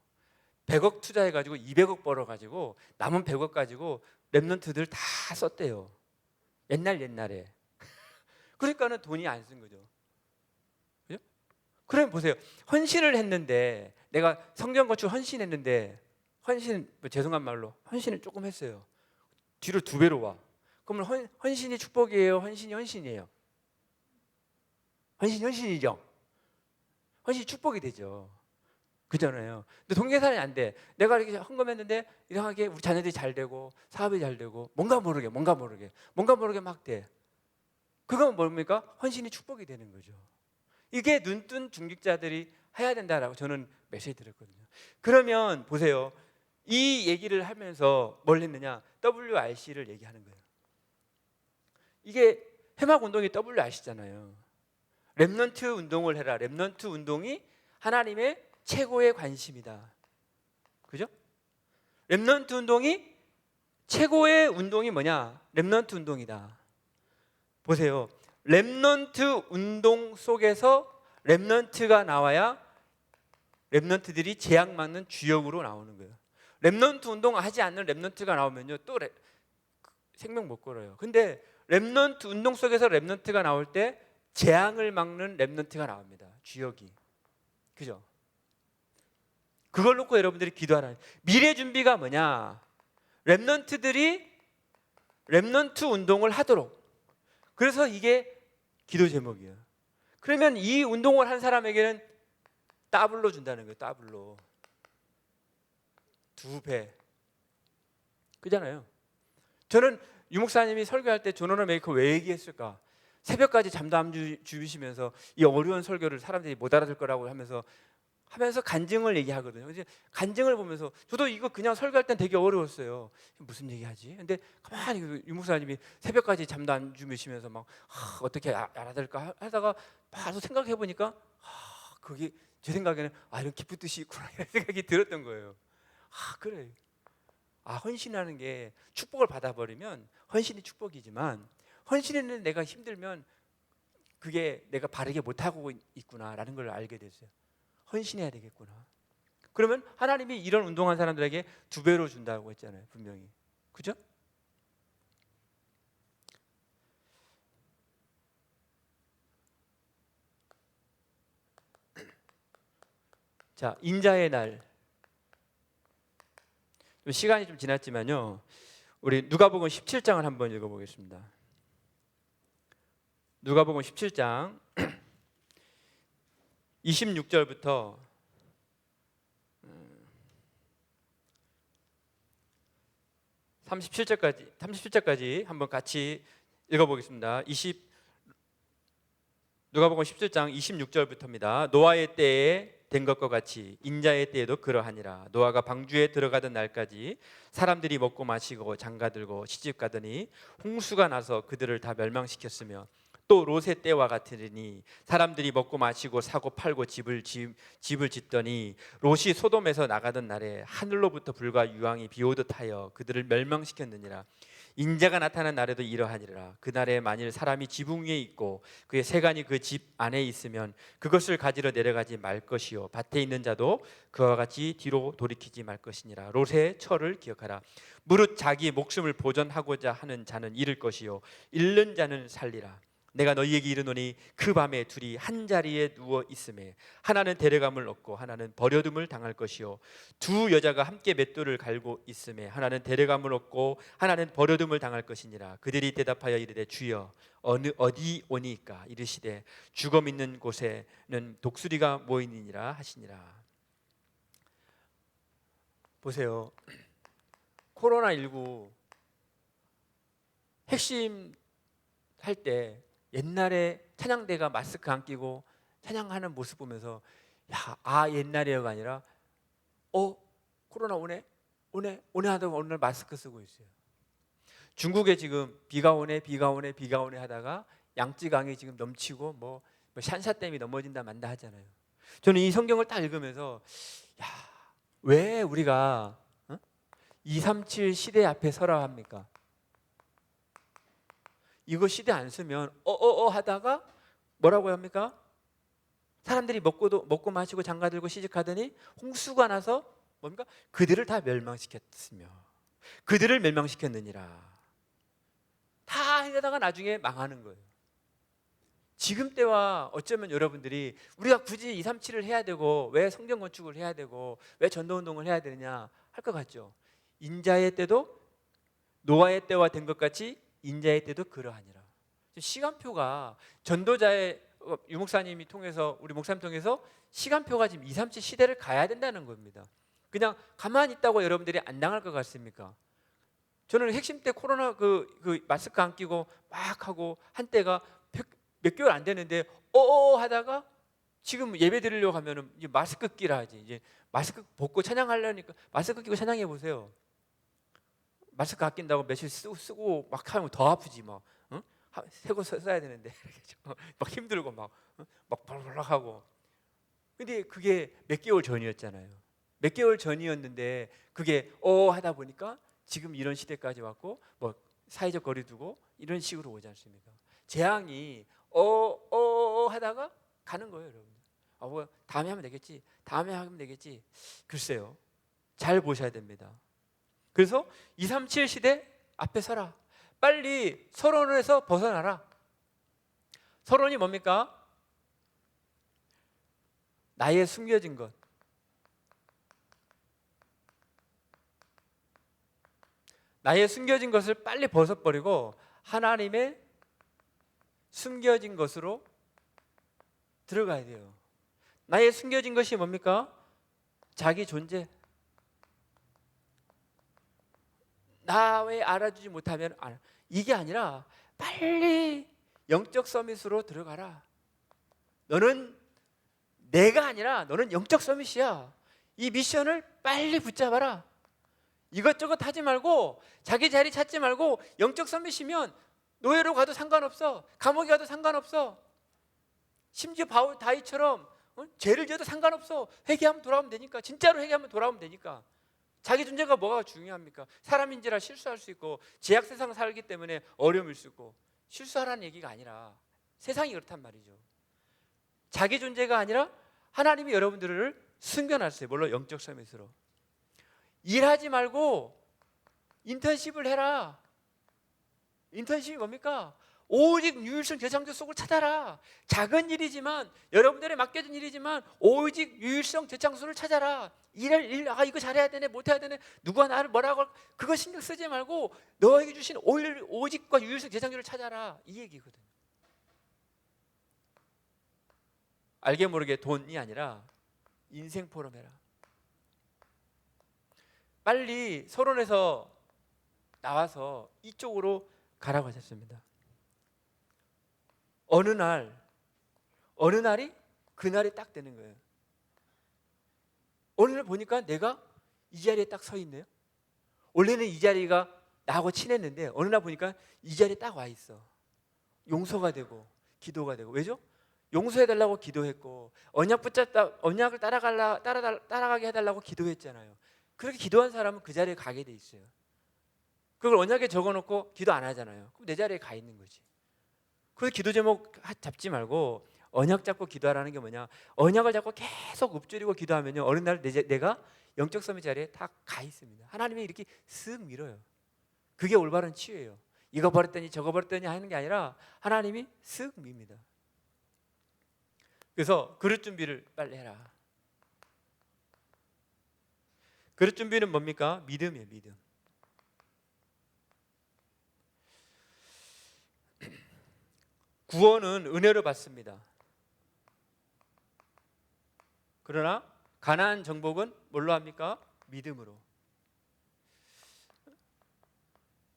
100억 투자해가지고 200억 벌어가지고 남은 100억 가지고 랩런트들 다 썼대요. 옛날에. 그러니까는 돈이 안 쓴 거죠. 그죠? 그럼 보세요. 헌신을 했는데 내가 성전 건축 헌신했는데 죄송한 말로 헌신을 조금 했어요. 뒤로 2배로 와. 그러면 헌신이 축복이에요? 헌신이에요? 헌신이죠. 헌신이 축복이 되죠. 그잖아요. 근데 동계산이 안 돼. 내가 이렇게 헌금했는데 이상하게 우리 자녀들이 잘 되고 사업이 잘 되고 뭔가 모르게 막 돼. 그건 뭡니까? 헌신이 축복이 되는 거죠. 이게 눈뜬 중직자들이 해야 된다라고 저는 메시지 드렸거든요. 그러면 보세요. 이 얘기를 하면서 뭘 했느냐? WRC를 얘기하는 거예요. 이게 회막 운동이 WRC잖아요. 렘넌트 운동을 해라. 렘넌트 운동이 하나님의 최고의 관심이다. 그죠? 렘넌트 운동이 최고의 운동이 뭐냐? 렘넌트 운동이다. 보세요. 렘넌트 운동 속에서 렘넌트가 나와야 렘넌트들이 재앙맞는 주역으로 나오는 거예요. 렘넌트 운동 하지 않는 렘넌트가 나오면요 또 생명 못 걸어요. 근데 렘넌트 운동 속에서 렘넌트가 나올 때 재앙을 막는 렘넌트가 나옵니다. 주역이. 그죠? 그걸 놓고 여러분들이 기도하라. 미래 준비가 뭐냐? 렘넌트들이 렘넌트 운동을 하도록. 그래서 이게 기도 제목이에요. 그러면 이 운동을 한 사람에게는 더블로 준다는 거예요. 더블로. 2배. 그잖아요. 저는 유목사님이 설교할 때 존 오너 메이커 왜 얘기했을까? 새벽까지 잠도 안 주무시면서 이 어려운 설교를 사람들이 못 알아들 거라고 하면서 간증을 얘기하거든요. 이제 간증을 보면서 저도 이거 그냥 설교할 땐 되게 어려웠어요. 무슨 얘기하지? 근데 가만히 유목사님이 새벽까지 잠도 안 주무시면서 막 어떻게 알아들을까 하다가 바로 생각해 보니까 그게 제 생각에는 이런 깊은 뜻이 있구나 이런 생각이 들었던 거예요. 그래. 헌신하는 게 축복을 받아버리면 헌신이 축복이지만 헌신에는 내가 힘들면 그게 내가 바르게 못하고 있구나라는 걸 알게 됐어요. 헌신해야 되겠구나. 그러면 하나님이 이런 운동한 사람들에게 2배로 준다고 했잖아요. 분명히. 그죠? 자, 인자의 날. 시간이 좀 지났지만요. 우리 누가복음 17장을 한번 읽어보겠습니다. 누가복음 17장 26절부터 37절까지 한번 같이 읽어보겠습니다. 누가복음 17장 26절부터입니다. 노아의 때에 된 것과 같이 인자의 때에도 그러하니라. 노아가 방주에 들어가던 날까지 사람들이 먹고 마시고 장가들고 시집가더니 홍수가 나서 그들을 다 멸망시켰으며 또 롯의 때와 같으니 사람들이 먹고 마시고 사고 팔고 집을 짓더니 롯이 소돔에서 나가던 날에 하늘로부터 불과 유황이 비오듯 하여 그들을 멸망시켰느니라. 인자가 나타난 날에도 이러하니라. 그날에 만일 사람이 지붕 위에 있고 그의 세간이 그 집 안에 있으면 그것을 가지러 내려가지 말 것이요 밭에 있는 자도 그와 같이 뒤로 돌이키지 말 것이니라. 롯의 철을 기억하라. 무릇 자기 목숨을 보존하고자 하는 자는 잃을 것이요 잃는 자는 살리라. 내가 너희에게 이르노니 그 밤에 둘이 한 자리에 누워 있음에 하나는 데려감을 얻고 하나는 버려둠을 당할 것이요 두 여자가 함께 맷돌을 갈고 있음에 하나는 데려감을 얻고 하나는 버려둠을 당할 것이니라. 그들이 대답하여 이르되 주여 어디 오니까? 이르시되 죽음 있는 곳에는 독수리가 모이니라 하시니라. 보세요. 코로나19 핵심 할 때 옛날에 찬양대가 마스크 안 끼고 찬양하는 모습 보면서 옛날에가 아니라 코로나 오네 하다가 오늘 마스크 쓰고 있어요. 중국에 지금 비가 오네 하다가 양쯔강이 지금 넘치고 뭐 샨샤댐이 넘어진다 만다 하잖아요. 저는 이 성경을 딱 읽으면서 왜 우리가 237 시대 앞에 서라 합니까? 이거 시대 안 쓰면 하다가 뭐라고 합니까? 사람들이 먹고 마시고 장가들고 시집가더니 홍수가 나서 뭡니까? 그들을 다 멸망시켰으며 그들을 멸망시켰느니라. 다 하다가 나중에 망하는 거예요. 지금 때와 어쩌면 여러분들이 우리가 굳이 237을 해야 되고 왜 성경 건축을 해야 되고 왜 전도운동을 해야 되느냐 할 것 같죠. 인자의 때도 노아의 때와 된 것 같이 인자의 때도 그러하니라. 시간표가 전도자의 유목사님이 통해서 우리 목사님 통해서 시간표가 지금 237 시대를 가야 된다는 겁니다. 그냥 가만히 있다고 여러분들이 안 당할 것 같습니까? 저는 핵심 때 코로나 그 마스크 안 끼고 막 하고 한 때가 몇 개월 안 되는데 하다가 지금 예배 드리려고 하면은 이제 마스크 끼라 하지. 이제 마스크 벗고 찬양하려니까 마스크 끼고 찬양해 보세요. 마스크 아낀다고 며칠 쓰고 막 하면 더 아프지 막. 새거 써야 되는데 막 힘들고 막 벌벌 하고. 근데 그게 몇 개월 전이었잖아요. 몇 개월 전이었는데 그게 하다 보니까 지금 이런 시대까지 왔고 뭐 사회적 거리 두고 이런 식으로 오지 않습니까? 재앙이 하다가 가는 거예요, 여러분. 뭐 다음에 하면 되겠지. 글쎄요. 잘 보셔야 됩니다. 그래서 237 시대 앞에 서라. 빨리 서론에서 벗어나라. 서론이 뭡니까? 나의 숨겨진 것. 나의 숨겨진 것을 빨리 벗어버리고 하나님의 숨겨진 것으로 들어가야 돼요. 나의 숨겨진 것이 뭡니까? 자기 존재. 나 왜 알아주지 못하면 이게 아니라 빨리 영적 서밋으로 들어가라. 너는 내가 아니라 너는 영적 서밋이야. 이 미션을 빨리 붙잡아라. 이것저것 하지 말고 자기 자리 찾지 말고 영적 서밋이면 노예로 가도 상관없어. 감옥에 가도 상관없어. 심지어 바울 다윗처럼 죄를 지어도 상관없어. 회개하면 돌아오면 되니까. 진짜로 회개하면 돌아오면 되니까. 자기 존재가 뭐가 중요합니까? 사람인지라 실수할 수 있고 제약 세상 살기 때문에 어려움일 수 있고 실수하라는 얘기가 아니라 세상이 그렇단 말이죠. 자기 존재가 아니라 하나님이 여러분들을 숨겨놨어요. 물론 영적 서밋으로. 일하지 말고 인턴십을 해라. 인턴십이 뭡니까? 오직 유일성 재창조 속을 찾아라. 작은 일이지만 여러분들의 맡겨진 일이지만 오직 유일성 재창조를 찾아라. 이거 잘해야 되네 못해야 되네 누가 나를 뭐라고 그거 신경 쓰지 말고 너에게 주신 오직과 유일성 재창조를 찾아라. 이 얘기거든요. 알게 모르게 돈이 아니라 인생 포럼 해라. 빨리 서론에서 나와서 이쪽으로 가라고 하셨습니다. 어느 날이 그날이 딱 되는 거예요. 어느 날 보니까 내가 이 자리에 딱 서 있네요. 원래는 이 자리가 나하고 친했는데 어느 날 보니까 이 자리에 딱 와 있어. 용서가 되고 기도가 되고. 왜죠? 용서해달라고 기도했고 언약을 따라가게 해달라고 기도했잖아요. 그렇게 기도한 사람은 그 자리에 가게 돼 있어요. 그걸 언약에 적어놓고 기도 안 하잖아요. 그럼 내 자리에 가 있는 거지. 그래서 기도 제목 잡지 말고 언약 잡고 기도하라는 게 뭐냐? 언약을 잡고 계속 읊조리고 기도하면요 어느 날 내가 영적 서밋 자리에 다 가 있습니다. 하나님이 이렇게 쓱 밀어요. 그게 올바른 치유예요. 이거 버렸더니 저거 버렸더니 하는 게 아니라 하나님이 쓱 밉니다. 그래서 그릇 준비를 빨리 해라. 그릇 준비는 뭡니까? 믿음이에요. 믿음. 구원은 은혜로 받습니다. 그러나 가나안 정복은 뭘로 합니까? 믿음으로.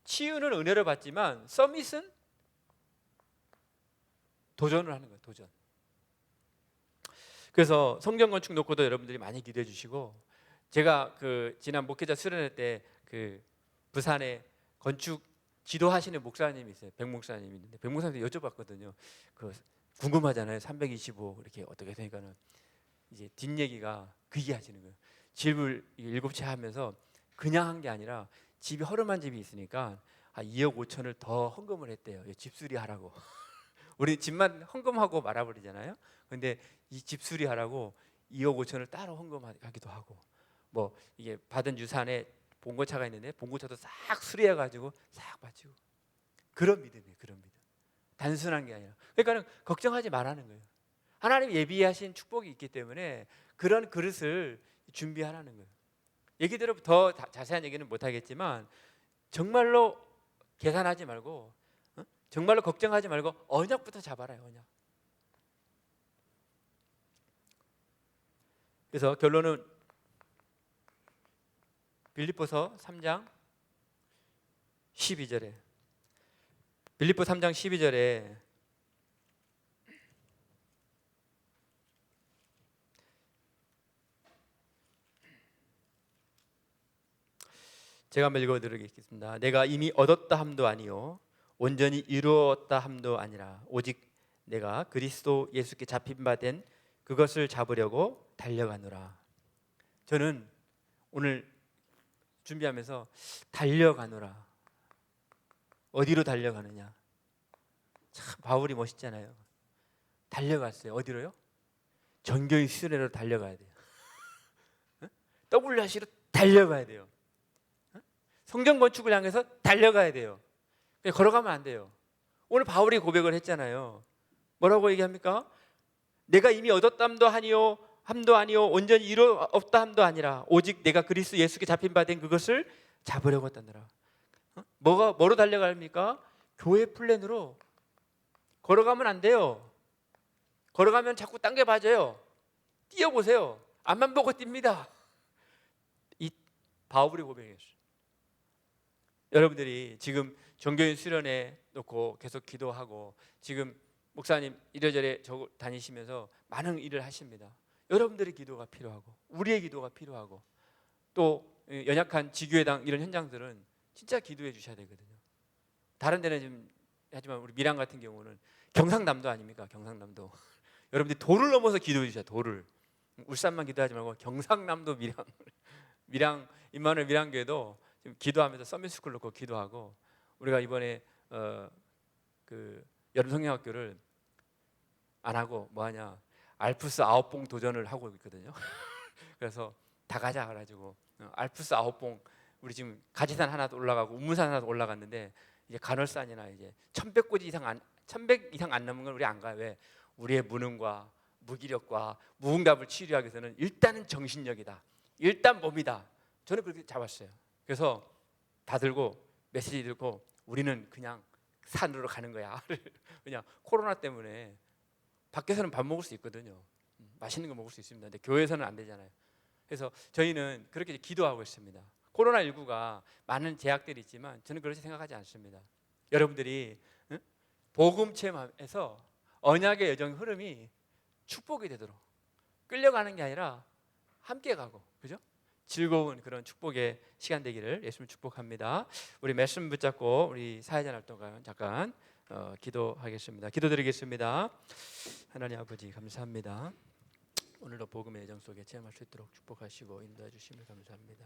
치유는 은혜로 받지만 서밋은 도전을 하는 거예요. 도전. 그래서 성경 건축 놓고도 여러분들이 많이 기도해 주시고 제가 지난 목회자 수련회 때 부산에 건축 지도하시는 목사님이 있어요. 백 목사님이 있는데 백 목사님한테 여쭤봤거든요. 궁금하잖아요. 325 이렇게 어떻게 되니까는 이제 뒷얘기가 그 얘기 하시는 거예요. 집을 7채 하면서 그냥 한 게 아니라 집이 허름한 집이 있으니까 2억 5천을 더 헌금을 했대요. 집수리 하라고. 우리 집만 헌금하고 말아버리잖아요. 근데 이 집수리 하라고 2억 5천을 따로 헌금하기도 하고 뭐 이게 받은 유산에 봉고차가 있는데 봉고차도 싹 수리해가지고 싹 바치고 그런 믿음이에요. 그런 믿음. 단순한 게 아니라 그러니까 걱정하지 말라는 거예요. 하나님 예비하신 축복이 있기 때문에 그런 그릇을 준비하라는 거예요. 얘기대로 더 자세한 얘기는 못하겠지만 정말로 계산하지 말고 정말로 걱정하지 말고 언약부터 잡아라요. 언약. 그래서 결론은 빌립보서 3장 12절에 빌립보 3장 12절에 제가 한번 읽어드리겠습니다. 내가 이미 얻었다 함도 아니요 온전히 이루었다 함도 아니라 오직 내가 그리스도 예수께 잡힌 바 된 그것을 잡으려고 달려가노라. 저는 오늘 준비하면서 달려가노라. 어디로 달려가느냐? 참 바울이 멋있잖아요. 달려갔어요. 어디로요? 전교의 수련회로 달려가야 돼요. WRC로 달려가야 돼요. 성경 건축을 향해서 달려가야 돼요. 걸어가면 안 돼요. 오늘 바울이 고백을 했잖아요. 뭐라고 얘기합니까? 내가 이미 얻었담도 아니요 함도 아니요 온전히 이루 없다 함도 아니라 오직 내가 그리스도 예수께 잡힌 바 된 그것을 잡으려고 했다느라. 뭐로 달려갑니까? 교회 플랜으로. 걸어가면 안 돼요. 걸어가면 자꾸 당겨 맞아요. 뛰어보세요. 앞만 보고 뜁니다. 이 바울이 고백했어요. 여러분들이 지금 종교인 수련회 놓고 계속 기도하고 지금 목사님 이래저래 다니시면서 많은 일을 하십니다. 여러분들의 기도가 필요하고 우리의 기도가 필요하고 또 연약한 지교회당 이런 현장들은 진짜 기도해 주셔야 되거든요. 다른 데는 좀 하지만 우리 밀양 같은 경우는 경상남도 아닙니까? 경상남도. 여러분들이 도를 넘어서 기도해 주셔야 도를. 울산만 기도하지 말고 경상남도 밀양 임마누엘 밀양교회도 지금 기도하면서 서밋스쿨 놓고 기도하고 우리가 이번에 그 여름 성경학교를 안 하고 뭐 하냐 알프스 9봉 도전을 하고 있거든요. 그래서 다 가자 그래가지고 알프스 9봉 우리 지금 가지산 하나도 올라가고 우문산 하나도 올라갔는데 이제 간월산이나 이제 1100 이상 안 넘은 건 우리 안 가요. 왜? 우리의 무능과 무기력과 무응답을 치료하기 위해서는 일단은 정신력이다. 일단 몸이다. 저는 그렇게 잡았어요. 그래서 다 들고 메시지 듣고 우리는 그냥 산으로 가는 거야. 그냥 코로나 때문에 밖에서는 밥 먹을 수 있거든요. 맛있는 거 먹을 수 있습니다. 근데 교회에서는 안 되잖아요. 그래서 저희는 그렇게 기도하고 있습니다. 코로나19가 많은 제약들이 있지만 저는 그렇게 생각하지 않습니다. 여러분들이 복음 체험에서 언약의 여정 흐름이 축복이 되도록 끌려가는 게 아니라 함께 가고, 그죠? 즐거운 그런 축복의 시간 되기를 예수님 축복합니다. 우리 말씀 붙잡고 우리 사회자 활동가 잠깐 기도하겠습니다. 기도드리겠습니다. 하나님 아버지 감사합니다. 오늘도 복음의 여정 속에 체험할 수 있도록 축복하시고 인도해 주심을 감사합니다.